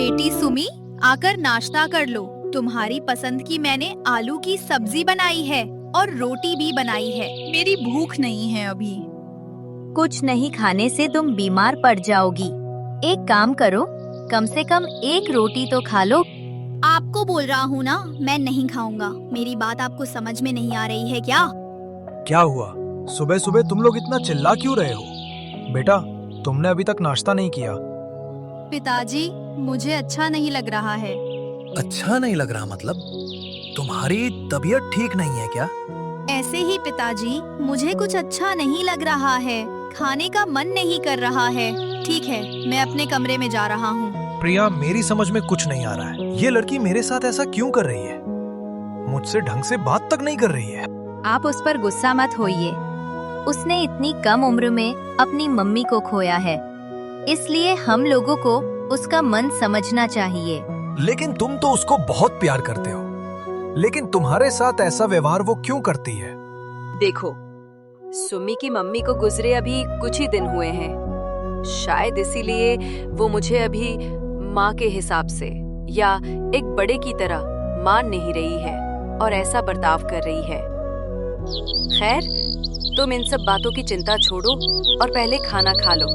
बेटी सुमी, आकर नाश्ता कर लो। तुम्हारी पसंद की मैंने आलू की सब्जी बनाई है और रोटी भी बनाई है। मेरी भूख नहीं है अभी। कुछ नहीं खाने से तुम बीमार पड़ जाओगी। एक काम करो, कम से कम एक रोटी तो खा लो। आपको बोल रहा हूँ ना, मैं नहीं खाऊंगा। मेरी बात आपको समझ में नहीं आ रही है क्या? क्या हुआ? सुबह सुबह तुम लोग इतना चिल्ला क्यों रहे हो? बेटा, तुमने अभी तक नाश्ता नहीं किया। पिताजी, मुझे अच्छा नहीं लग रहा है। अच्छा नहीं लग रहा मतलब? तुम्हारी तबीयत ठीक नहीं है क्या? ऐसे ही पिताजी, मुझे कुछ अच्छा नहीं लग रहा है। खाने का मन नहीं कर रहा है। ठीक है, मैं अपने कमरे में जा रहा हूँ। प्रिया, मेरी समझ में कुछ नहीं आ रहा है। ये लड़की मेरे साथ ऐसा क्यों कर रही है? मुझसे ढंग से बात तक नहीं कर रही है। आप उस पर गुस्सा मत होइए। उसने इतनी कम उम्र में अपनी मम्मी को खोया है, इसलिए हम लोगों को उसका मन समझना चाहिए। लेकिन तुम तो उसको बहुत प्यार करते हो। लेकिन तुम्हारे साथ ऐसा व्यवहार वो क्यों करती है? देखो, सुमी की मम्मी को गुजरे अभी कुछ ही दिन हुए हैं। शायद इसीलिए वो मुझे अभी माँ के हिसाब से या एक बड़े की तरह मान नहीं रही है और ऐसा बर्ताव कर रही है। खैर, तुम इन सब बातों की चिंता छोड़ो और पहले खाना खा लो।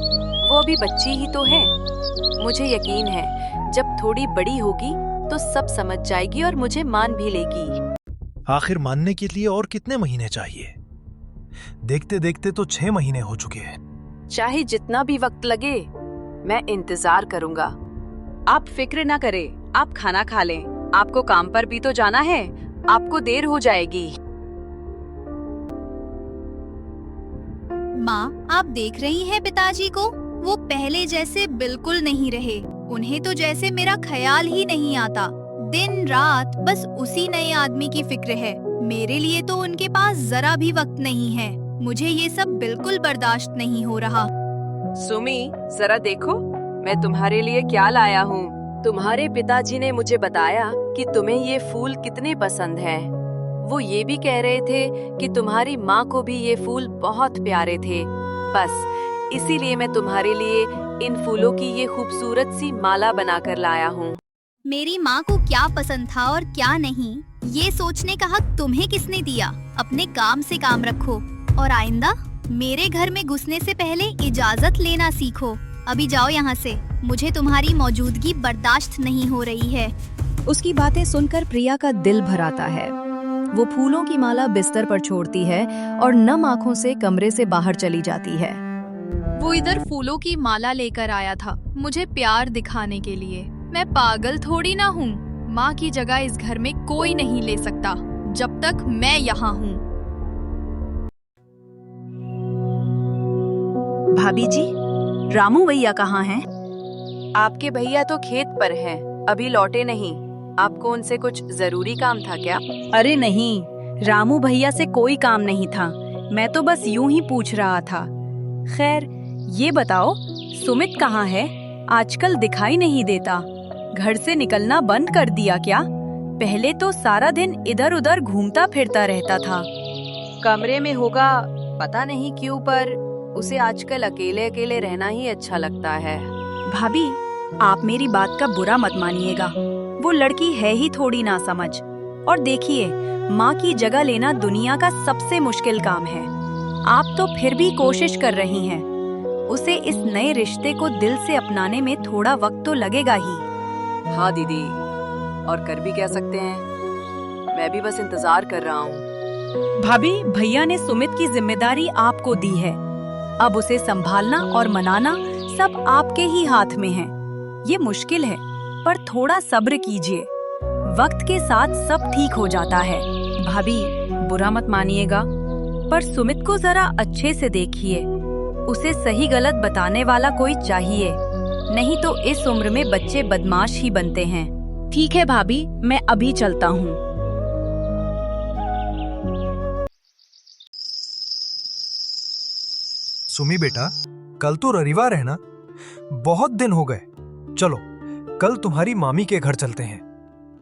वो अभी बच्ची ही तो है। मुझे यकीन है जब थोड़ी बड़ी होगी तो सब समझ जाएगी और मुझे मान भी लेगी। आखिर मानने के लिए और कितने महीने चाहिए? देखते देखते तो 6 महीने हो चुके हैं। चाहे जितना भी वक्त लगे, मैं इंतजार करूंगा। आप फिक्र ना करें, आप खाना खा लें। आपको काम पर भी तो जाना है, आपको देर हो जाएगी। माँ, आप देख रही हैं पिताजी को? वो पहले जैसे बिल्कुल नहीं रहे। उन्हें तो जैसे मेरा ख्याल ही नहीं आता। दिन रात बस उसी नए आदमी की फिक्र है। मेरे लिए तो उनके पास जरा भी वक्त नहीं है। मुझे ये सब बिल्कुल बर्दाश्त नहीं हो रहा। सुमी, जरा देखो, मैं तुम्हारे लिए क्या लाया हूँ। तुम्हारे पिताजी ने मुझे बताया कि तुम्हें ये फूल कितने पसंद हैं। वो ये भी कह रहे थे कि तुम्हारी माँ को भी ये फूल बहुत प्यारे थे। बस इसीलिए मैं तुम्हारे लिए इन फूलों की ये खूबसूरत सी माला बनाकर लाया हूँ। मेरी माँ को क्या पसंद था और क्या नहीं, ये सोचने का हक तुम्हें किसने दिया? अपने काम से काम रखो और आइंदा मेरे घर में घुसने से पहले इजाजत लेना सीखो। अभी जाओ यहाँ से, मुझे तुम्हारी मौजूदगी बर्दाश्त नहीं हो रही है। उसकी बातें सुनकर प्रिया का दिल भर आता है। वो फूलों की माला बिस्तर पर छोड़ती है और नम आंखों से कमरे से बाहर चली जाती है। वो इधर फूलों की माला लेकर आया था, मुझे प्यार दिखाने के लिए। मैं पागल थोड़ी ना हूँ। माँ की जगह इस घर में कोई नहीं ले सकता जब तक मैं यहाँ हूँ। भाभी जी, रामू भैया कहाँ हैं? आपके भैया तो खेत पर हैं, अभी लौटे नहीं। आपको उनसे कुछ जरूरी काम था क्या? अरे नहीं, रामू भैया से कोई काम नहीं था। मैं तो बस यूं ही पूछ रहा था। खैर, ये बताओ, सुमित कहाँ है? आजकल दिखाई नहीं देता। घर से निकलना बंद कर दिया क्या? पहले तो सारा दिन इधर उधर घूमता फिरता रहता था। कमरे में होगा, पता नहीं क्यों, पर उसे आजकल अकेले अकेले रहना ही अच्छा लगता है। भाभी, आप मेरी बात का बुरा मत मानिएगा। वो लड़की है ही थोड़ी ना समझ। और देखिए, माँ की जगह लेना दुनिया का सबसे मुश्किल काम है। आप तो फिर भी कोशिश कर रही हैं। उसे इस नए रिश्ते को दिल से अपनाने में थोड़ा वक्त तो लगेगा ही। हाँ दीदी, और कर भी क्या सकते हैं। मैं भी बस इंतजार कर रहा हूँ। भाभी, भैया ने सुमित की जिम्मेदारी आपको दी है। अब उसे संभालना और मनाना सब आपके ही हाथ में है। ये मुश्किल है, पर थोड़ा सब्र कीजिए। वक्त के साथ सब ठीक हो जाता है। भाभी, बुरा मत मानिएगा, पर सुमित को जरा अच्छे से देखिए। उसे सही गलत बताने वाला कोई चाहिए, नहीं तो इस उम्र में बच्चे बदमाश ही बनते हैं। ठीक है भाभी, मैं अभी चलता हूँ। सुमी बेटा, कल तो रविवार है ना? बहुत दिन हो गए। चलो, कल तुम्हारी मामी के घर चलते हैं।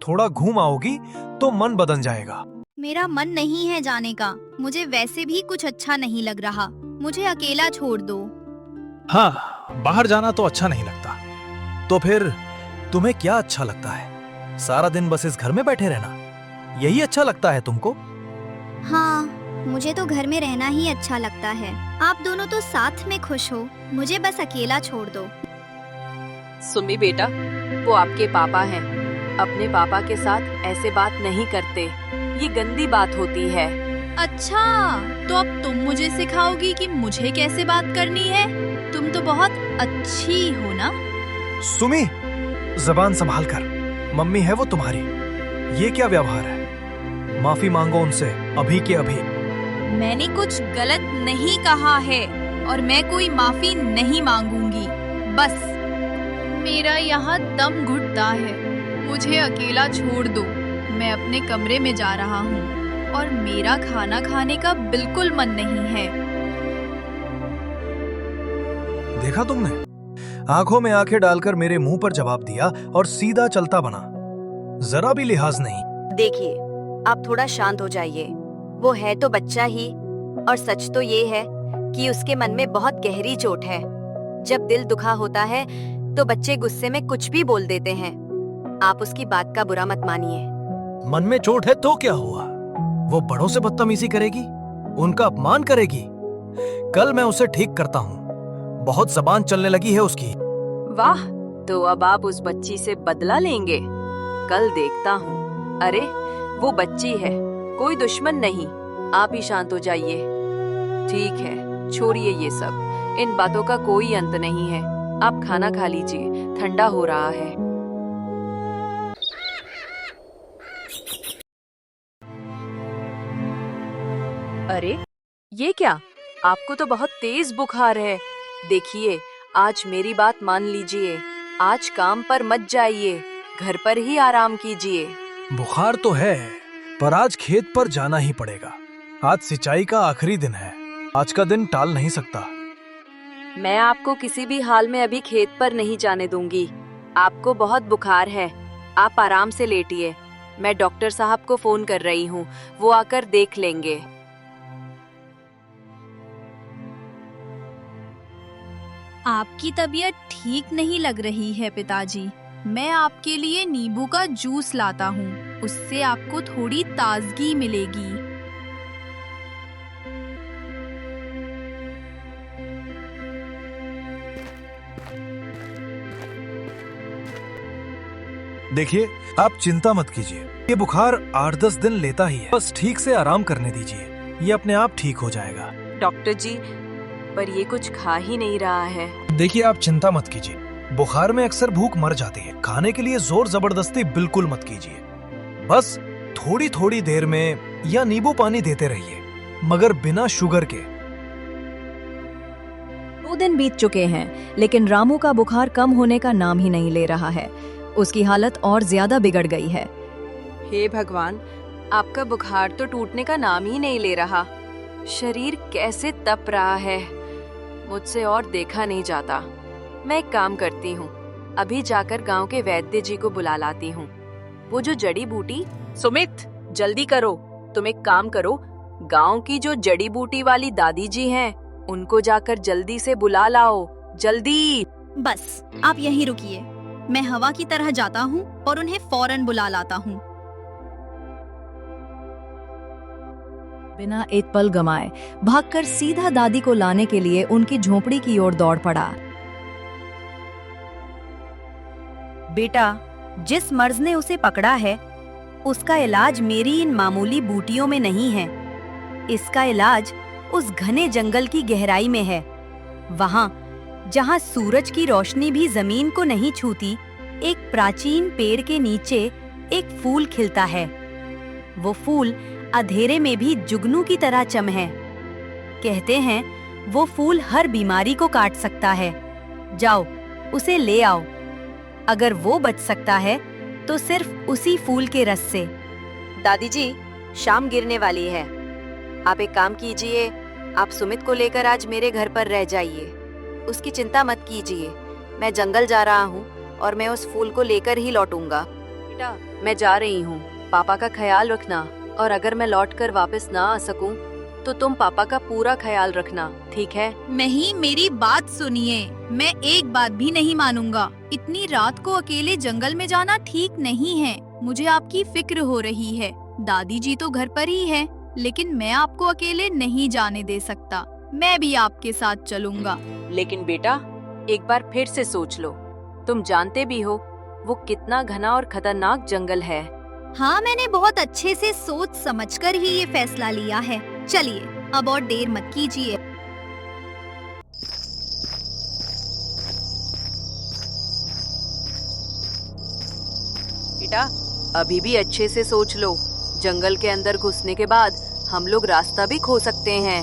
थोड़ा घूम आओगी तो मन बदल जाएगा। मेरा मन नहीं है जाने का। मुझे वैसे भी कुछ अच्छा नहीं लग रहा। मुझे अकेला छोड़ दो। हाँ, बाहर जाना तो अच्छा नहीं लगता। तो फिर तुम्हें क्या अच्छा लगता है? सारा दिन बस इस घर में बैठे रहना, यही अच्छा लगता है तुमको? हाँ, मुझे तो घर में रहना ही अच्छा लगता है। आप दोनों तो साथ में खुश हो, मुझे बस अकेला छोड़ दो। सुमी बेटा, वो आपके पापा हैं। अपने पापा के साथ ऐसे बात नहीं करते, ये गंदी बात होती है। अच्छा, तो अब तुम मुझे सिखाओगी कि मुझे कैसे बात करनी है? तुम तो बहुत अच्छी हो ना? सुमी, जबान संभाल कर, मम्मी है वो तुम्हारी। ये क्या व्यवहार है? माफी मांगो उनसे अभी के अभी। मैंने कुछ गलत नहीं कहा है और मैं कोई माफी नहीं मांगूंगी। बस मेरा यहाँ दम घुटता है, मुझे अकेला छोड़ दो। मैं अपने कमरे में जा रहा हूँ और मेरा खाना खाने का बिल्कुल मन नहीं है। देखा तुमने? आंखों में आंखें डालकर मेरे मुंह पर जवाब दिया और सीधा चलता बना, जरा भी लिहाज नहीं। देखिए, आप थोड़ा शांत हो जाइए। वो है तो बच्चा ही, और सच तो ये है कि उसके मन में बहुत गहरी चोट है। जब दिल दुखा होता है तो बच्चे गुस्से में कुछ भी बोल देते हैं। आप उसकी बात का बुरा मत मानिए। मन में चोट है तो क्या हुआ? वो बड़ों से बदतमीजी करेगी, उनका अपमान करेगी। कल मैं उसे ठीक करता हूँ, बहुत जबान चलने लगी है उसकी। वाह, तो अब आप उस बच्ची से बदला लेंगे? कल देखता हूँ। अरे वो बच्ची है, कोई दुश्मन नहीं। आप ही शांत हो जाइए। ठीक है, छोड़िए ये सब, इन बातों का कोई अंत नहीं है। आप खाना खा लीजिए, ठंडा हो रहा है। अरे ये क्या? आपको तो बहुत तेज बुखार है। देखिए, आज मेरी बात मान लीजिए। आज काम पर मत जाइए, घर पर ही आराम कीजिए। बुखार तो है, पर आज खेत पर जाना ही पड़ेगा। आज सिंचाई का आखिरी दिन है, आज का दिन टाल नहीं सकता। मैं आपको किसी भी हाल में अभी खेत पर नहीं जाने दूंगी। आपको बहुत बुखार है, आप आराम से लेटिए। मैं डॉक्टर साहब को फोन कर रही हूँ, वो आकर देख लेंगे। आपकी तबीयत ठीक नहीं लग रही है पिताजी। मैं आपके लिए नींबू का जूस लाता हूँ, उससे आपको थोड़ी ताजगी मिलेगी। देखिए, आप चिंता मत कीजिए, ये बुखार 8-10 दिन लेता ही है। बस ठीक से आराम करने दीजिए, ये अपने आप ठीक हो जाएगा। डॉक्टर जी, पर ये कुछ खा ही नहीं रहा है। देखिए, आप चिंता मत कीजिए, बुखार में अक्सर भूख मर जाती है। खाने के लिए जोर जबरदस्ती बिल्कुल मत कीजिए। बस थोड़ी थोड़ी देर में या नींबू पानी देते रहिए, मगर बिना शुगर के। 2 दिन बीत चुके हैं, लेकिन रामू का बुखार कम होने का नाम ही नहीं ले रहा है। उसकी हालत और ज्यादा बिगड़ गई है। हे भगवान, आपका बुखार तो टूटने का नाम ही नहीं ले रहा। शरीर कैसे तप रहा है, मुझसे और देखा नहीं जाता। मैं एक काम करती हूँ, अभी जाकर गांव के वैद्य जी को बुला लाती हूँ। वो जो जड़ी बूटी। सुमित, जल्दी करो, तुम एक काम करो, गांव की जो जड़ी बूटी वाली दादी जी हैं, उनको जाकर जल्दी से बुला लाओ, जल्दी। बस आप यहीं रुकिए, मैं हवा की तरह जाता हूँ और उन्हें फौरन बुला लाता हूँ। बिना एक पल गमाए भागकर सीधा दादी को लाने के लिए उनकी झोपड़ी की ओर दौड़ पड़ा। बेटा, जिस मर्ज ने उसे पकड़ा है, उसका इलाज मेरी इन मामूली बूटियों में नहीं है। इसका इलाज उस घने जंगल की गहराई में है। वहां जहां सूरज की रोशनी भी जमीन को नहीं छूती, एक प्राचीन पेड़ के नीचे एक फूल खिलता है। वो फूल अंधेरे में भी जुगनू की तरह चम है। कहते हैं वो फूल हर बीमारी को काट सकता है। जाओ, उसे ले आओ। अगर वो बच सकता है तो सिर्फ उसी फूल के रस से। दादी जी, शाम गिरने वाली है। आप एक काम कीजिए, आप सुमित को लेकर आज मेरे घर पर रह जाइए। उसकी चिंता मत कीजिए, मैं जंगल जा रहा हूँ और मैं उस फूल को लेकर ही लौटूंगा। बेटा, मैं जा रही हूँ, पापा का ख्याल रखना, और अगर मैं लौटकर वापस ना आ सकूं तो तुम पापा का पूरा ख्याल रखना, ठीक है? नहीं, मेरी बात सुनिए। मैं एक बात भी नहीं मानूंगा। इतनी रात को अकेले जंगल में जाना ठीक नहीं है। मुझे आपकी फिक्र हो रही है। दादी जी तो घर पर ही है, लेकिन मैं आपको अकेले नहीं जाने दे सकता। मैं भी आपके साथ चलूंगा। लेकिन बेटा, एक बार फिर से सोच लो। तुम जानते भी हो वो कितना घना और खतरनाक जंगल है। हाँ, मैंने बहुत अच्छे से सोच समझकर ही ये फैसला लिया है। चलिए, अब और देर मत कीजिए। बेटा, अभी भी अच्छे से सोच लो। जंगल के अंदर घुसने के बाद हम लोग रास्ता भी खो सकते हैं।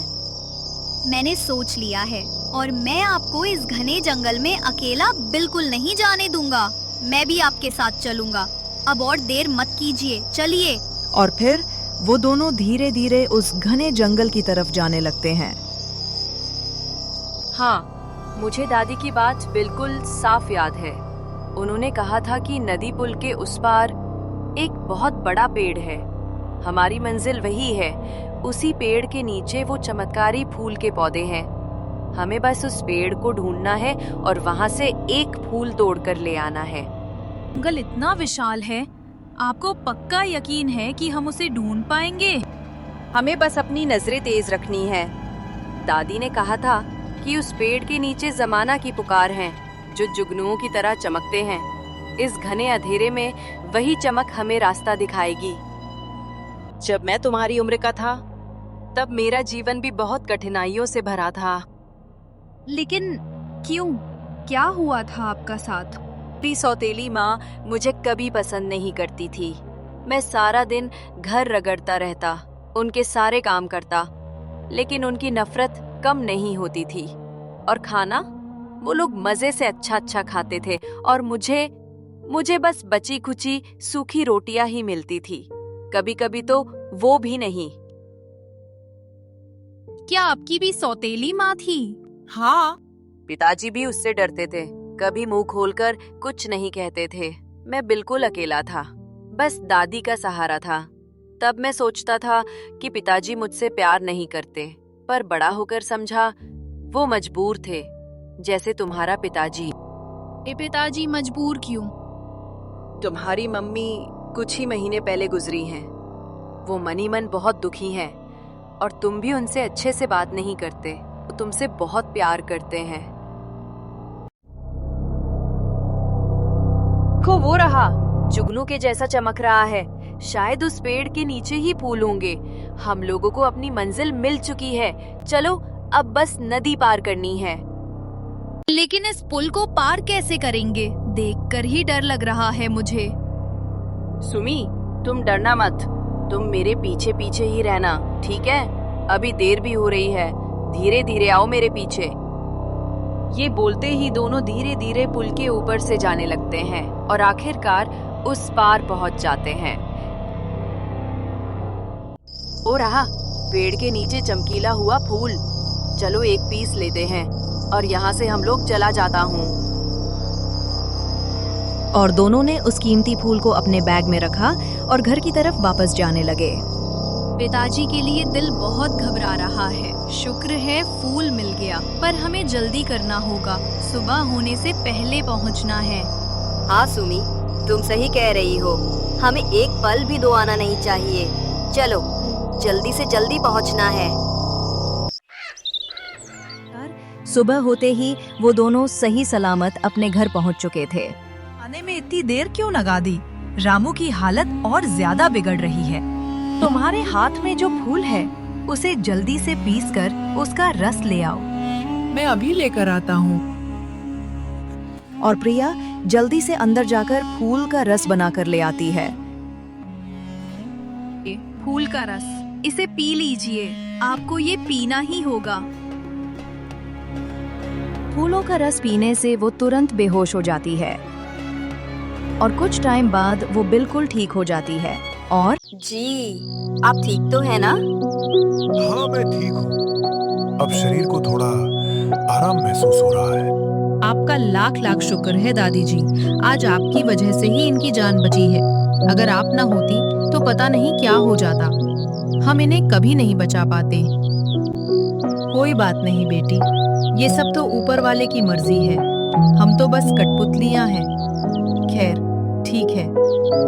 मैंने सोच लिया है और मैं आपको इस घने जंगल में अकेला बिल्कुल नहीं जाने दूंगा। मैं भी आपके साथ चलूंगा। अब और देर मत कीजिए, चलिए। और फिर वो दोनों धीरे धीरे उस घने जंगल की तरफ जाने लगते हैं। हाँ, मुझे दादी की बात बिल्कुल साफ याद है। उन्होंने कहा था कि नदी पुल के उस पार एक बहुत बड़ा पेड़ है। हमारी मंजिल वही है। उसी पेड़ के नीचे वो चमत्कारी फूल के पौधे हैं। हमें बस उस पेड़ को ढूंढना है और वहाँ से एक फूल तोड़कर ले आना है। जंगल इतना विशाल है, आपको पक्का यकीन है कि हम उसे ढूंढ पाएंगे? हमें बस अपनी नजरें तेज रखनी है। दादी ने कहा था कि उस पेड़ के नीचे जमाना की पुकार है, जो जुगनुओं की तरह चमकते हैं। इस घने अंधेरे में वही चमक हमें रास्ता दिखाएगी। जब मैं तुम्हारी उम्र का था, तब मेरा जीवन भी बहुत कठिनाइयों से भरा था। लेकिन क्यों? क्या हुआ था आपका साथ? मेरी सौतेली माँ मुझे कभी पसंद नहीं करती थी। मैं सारा दिन घर रगड़ता रहता, उनके सारे काम करता, लेकिन उनकी नफरत कम नहीं होती थी। और खाना, वो लोग मजे से अच्छा खाते थे और मुझे बस बची खुची सूखी रोटियां ही मिलती थी। कभी कभी तो वो भी नहीं। क्या आपकी भी सौतेली माँ थी? हाँ, पिताजी भी उससे डरते थे, कभी मुंह खोलकर कुछ नहीं कहते थे। मैं बिल्कुल अकेला था, बस दादी का सहारा था। तब मैं सोचता था कि पिताजी मुझसे प्यार नहीं करते, पर बड़ा होकर समझा वो मजबूर थे, जैसे तुम्हारा पिताजी। ये पिताजी मजबूर क्यों? तुम्हारी मम्मी कुछ ही महीने पहले गुजरी हैं। वो मन ही मन बहुत दुखी हैं और तुम भी उनसे अच्छे से बात नहीं करते। वो तुमसे बहुत प्यार करते हैं। देखो, वो रहा, जुगनू के जैसा चमक रहा है। शायद उस पेड़ के नीचे ही फूल होंगे। हम लोगों को अपनी मंजिल मिल चुकी है। चलो, अब बस नदी पार करनी है। लेकिन इस पुल को पार कैसे करेंगे? देखकर ही डर लग रहा है मुझे। सुमी, तुम डरना मत। तुम मेरे पीछे पीछे ही रहना, ठीक है? अभी देर भी हो रही है। धीरे धीरे आओ मेरे पीछे। ये बोलते ही दोनों धीरे धीरे पुल के ऊपर से जाने लगते हैं और आखिरकार उस पार पहुंच जाते हैं। ओ रहा, पेड़ के नीचे चमकीला हुआ फूल। चलो एक पीस लेते हैं और यहाँ से हम लोग चला जाता हूँ। और दोनों ने उस कीमती फूल को अपने बैग में रखा और घर की तरफ वापस जाने लगे। पिताजी के लिए दिल बहुत घबरा रहा है। शुक्र है फूल मिल गया, पर हमें जल्दी करना होगा। सुबह होने से पहले पहुंचना है। हाँ सुमी, तुम सही कह रही हो। हमें एक पल भी दो आना नहीं चाहिए। चलो, जल्दी से जल्दी पहुंचना है। सुबह होते ही वो दोनों सही सलामत अपने घर पहुंच चुके थे। आने में इतनी देर क्यों लगा दी? रामू की हालत और ज्यादा बिगड़ रही है। तुम्हारे हाथ में जो फूल है, उसे जल्दी से पीसकर उसका रस ले आओ। मैं अभी लेकर आता हूँ। और प्रिया जल्दी से अंदर जाकर फूल का रस बनाकर ले आती है। फूल का रस, इसे पी लीजिए। आपको ये पीना ही होगा। फूलों का रस पीने से वो तुरंत बेहोश हो जाती है और कुछ टाइम बाद वो बिल्कुल ठीक हो जाती है। और जी, आप ठीक तो है ना? हाँ, मैं ठीक हूँ। अब शरीर को थोड़ा आराम महसूस हो रहा है। आपका लाख लाख शुक्र है दादी जी। आज आपकी वजह से ही इनकी जान बची है। अगर आप ना होती तो पता नहीं क्या हो जाता। हम इन्हें कभी नहीं बचा पाते। कोई बात नहीं बेटी, ये सब तो ऊपर वाले की मर्जी है, हम तो बस कठपुतलियां हैं। खैर ठीक है,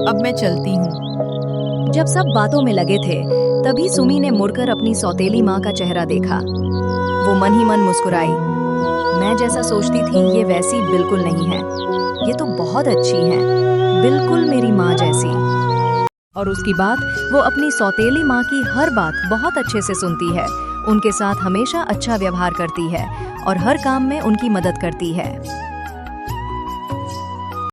अब मैं चलती हूँ। जब सब बातों में लगे थे तभी सुमी ने मुड़कर अपनी सौतेली माँ का चेहरा देखा। वो मन ही मन मुस्कुराई। मैं जैसा सोचती थी ये वैसी बिल्कुल नहीं है, ये तो बहुत अच्छी है, बिल्कुल मेरी माँ जैसी। और उसके बाद वो अपनी सौतेली माँ की हर बात बहुत अच्छे से सुनती है, उनके साथ हमेशा अच्छा व्यवहार करती है और हर काम में उनकी मदद करती है।